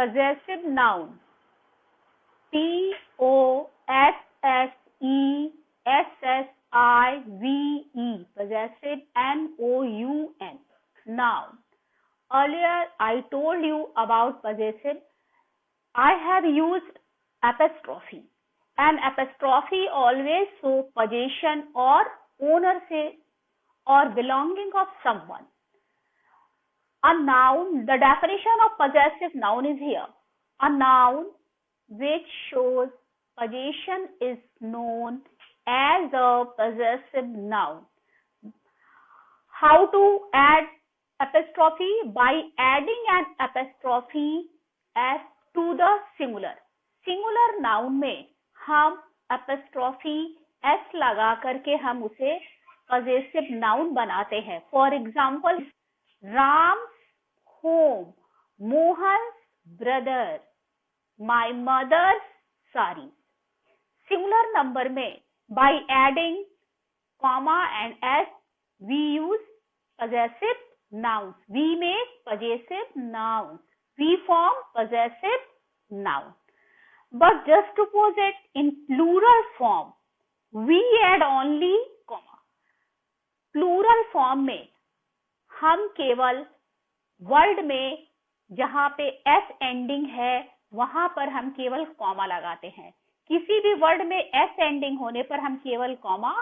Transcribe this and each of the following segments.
possessive noun. Possessive, possessive, noun. Noun. Earlier I told you about possessive. I have used apostrophe. An apostrophe always show possession or ownership or belonging of someone. A noun, the definition of possessive noun is here. A noun which shows possession is known as a possessive noun. How to add apostrophe? By adding an apostrophe as to the singular. Singular noun में हम apostrophe s लगा करके हम उसे possessive noun बनाते हैं. For example, Ram's home, Mohan's brother, my mother's sari. Singular number में by adding comma and s we use possessive nouns. We make possessive nouns. We form possessive noun. But just suppose it in plural form, we add only comma. Plural form में हम केवल word में जहां पे S ending है वहां पर हम केवल कॉमा लगाते हैं. किसी भी वर्ड में एस एंडिंग होने पर हम केवल कॉमा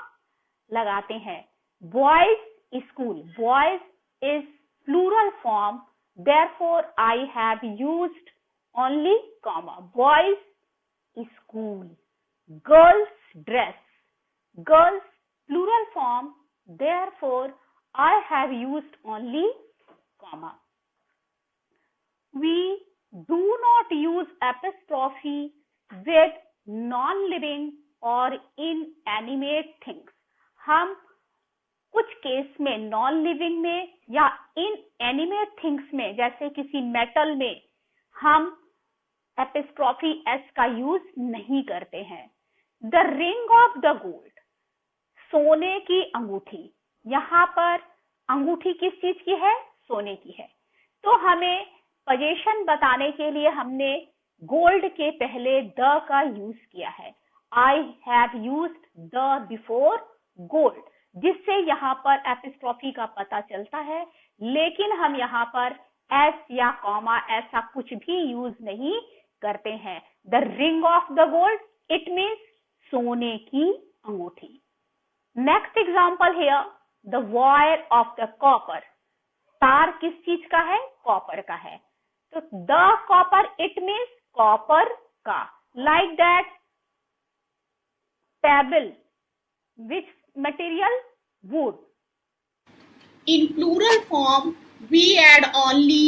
लगाते हैं. Boys school, boys is plural form, therefore I have used only comma. Boys school. Girls dress, girls plural form, therefore I have used only comma. We do not use apostrophe with non-living or inanimate things. हम कुछ case में non living में या inanimate things में, जैसे किसी metal में, हम एपिस्ट्रॉफी एस का यूज नहीं करते हैं. The ring of the gold, सोने की अंगूठी. यहाँ पर अंगूठी किस चीज की है? सोने की है. तो हमें पोजीशन बताने के लिए हमने गोल्ड के पहले द का यूज किया है. आई have used the before gold, जिससे यहाँ पर एपिस्ट्रॉफी का पता चलता है. लेकिन हम यहाँ पर एस या कॉमा ऐसा कुछ भी यूज नहीं करते हैं. The ring of the gold, it means सोने की अंगूठी. Next example here, the wire of the copper. तार किस चीज का है? कॉपर का है. तो the copper, it means copper का. Like that, table, which material? Wood. In plural form, we add only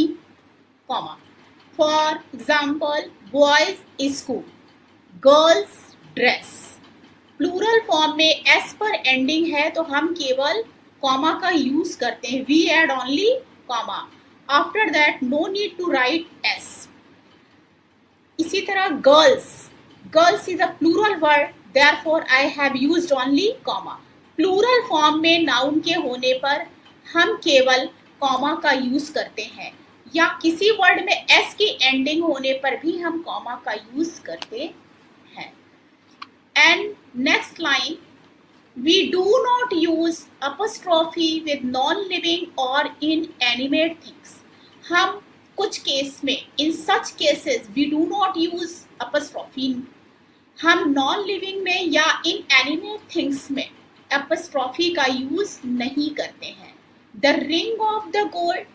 comma. For example, boys school, girls dress. Plural form में s पर ending है तो हम केवल कॉमा का यूज करते हैं. We add only comma. After that, no need to write s. इसी तरह girls. Girls is a plural word, therefore I have used only comma. Plural form में noun के होने पर हम केवल कॉमा का यूज करते हैं, या किसी वर्ड में s की एंडिंग होने पर भी हम कॉमा का यूज करते हैं. And next line, we do not use apostrophe with non-living or inanimate things. हम कुछ केस में, in such cases, we do not use apostrophe. हम non-living में या inanimate things में apostrophe का यूज नहीं करते हैं. The ring of the gold,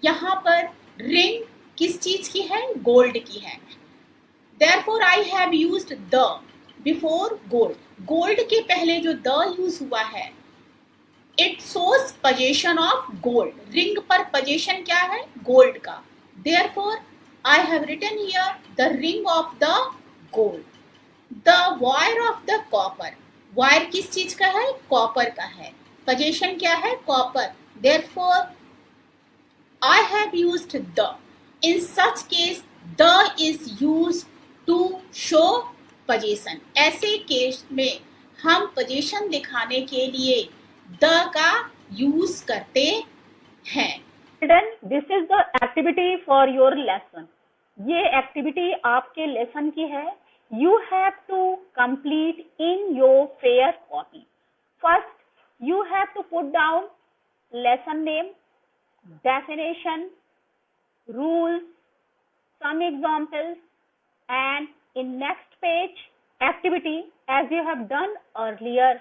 यहाँ पर ring किस चीज की है? गोल्ड की है. Therefore, I have used the before gold. Gold के पहले जो द यूज हुआ है, it shows possession of gold. Ring पर पोजेशन क्या है? गोल्ड का. Therefore I have written here the ring of the gold. The wire of the copper. Wire किस चीज का है? कॉपर का है. पोजेशन क्या है? Copper. Therefore I have used the. In such case the is used to show position. ऐसे case में हम पोजीशन दिखाने के लिए द का यूज करते हैं. Children, this is the activity for your lesson. ये एक्टिविटी आपके लेसन की है. You have to complete in your fair copy. First, you have to put down lesson name, definition, rules, some examples, and in next page activity as you have done earlier.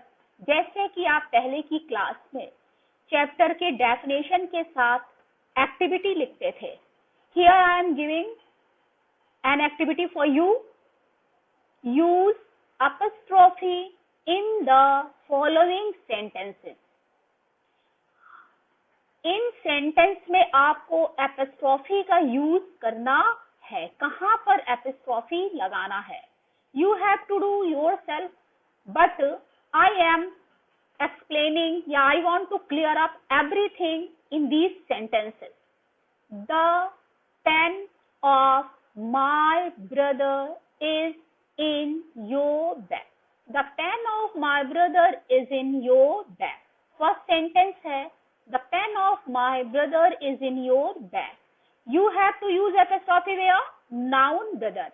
जैसे कि आप पहले की class में chapter के definition के साथ activity लिखते थे. Here I am giving an activity for you. Use apostrophe in the following sentences. In sentence में आपको एपिस्ट्रॉफी का यूज करना है. कहां पर एपिस्ट्रॉफी लगाना है? You have to do yourself, but I am explaining, I want to clear up everything in these sentences. The pen of my brother is in your bag. The pen of my brother is in your bag. First sentence है, the pen of my brother is in your bag. You have to use apostrophe where? Noun brother.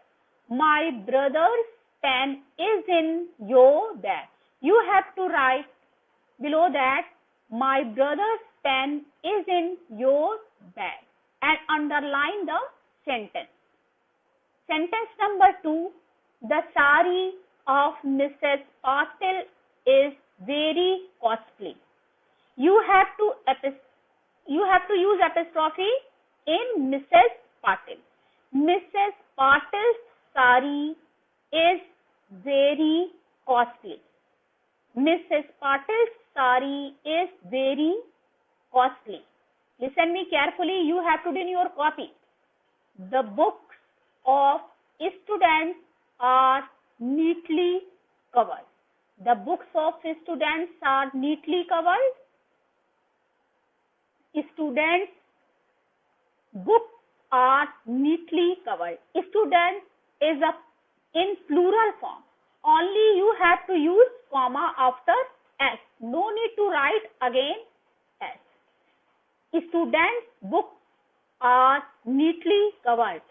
My brother's pen is in your bag. You have to write below that, my brother's pen is in your bag, and underline the sentence. Sentence number 2, the sari of Mrs. Patil is very costly. You have to use apostrophe in Mrs. Patil. Mrs. Patil's sari is very costly. Mrs. Patil's sari is very costly. Listen me carefully. You have to do in your copy. The books of students are neatly covered. The books of students are neatly covered. Students' books are neatly covered. Students is in plural form. Only you have to use comma after S. No need to write again S. Students' books are neatly covered.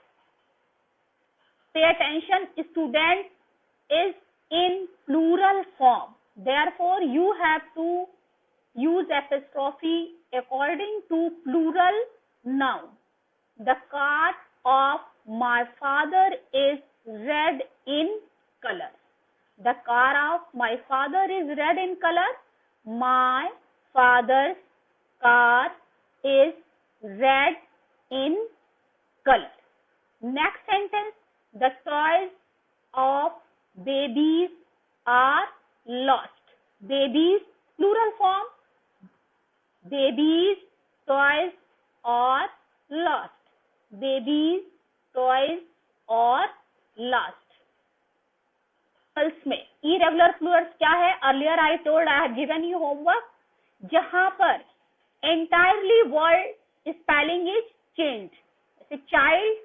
Pay attention, student is in plural form. Therefore, you have to use apostrophe according to plural noun. The car of my father is red in color. The car of my father is red in color. My father's car is red in color. Next sentence, the toys of babies are lost. Babies, plural form. Babies' toys are lost. Babies' toys are lost. में irregular plurals क्या है? Earlier I told, I have given you homework, जहां पर entirely word spelling is changed. जैसे child,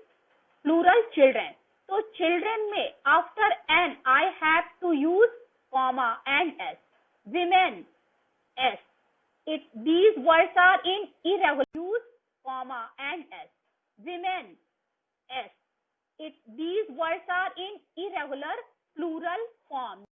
plural children. तो children में after n I have to use comma and s. Women, s. These words are in irregular. Use comma and s. Women, s. These words are in irregular plural form.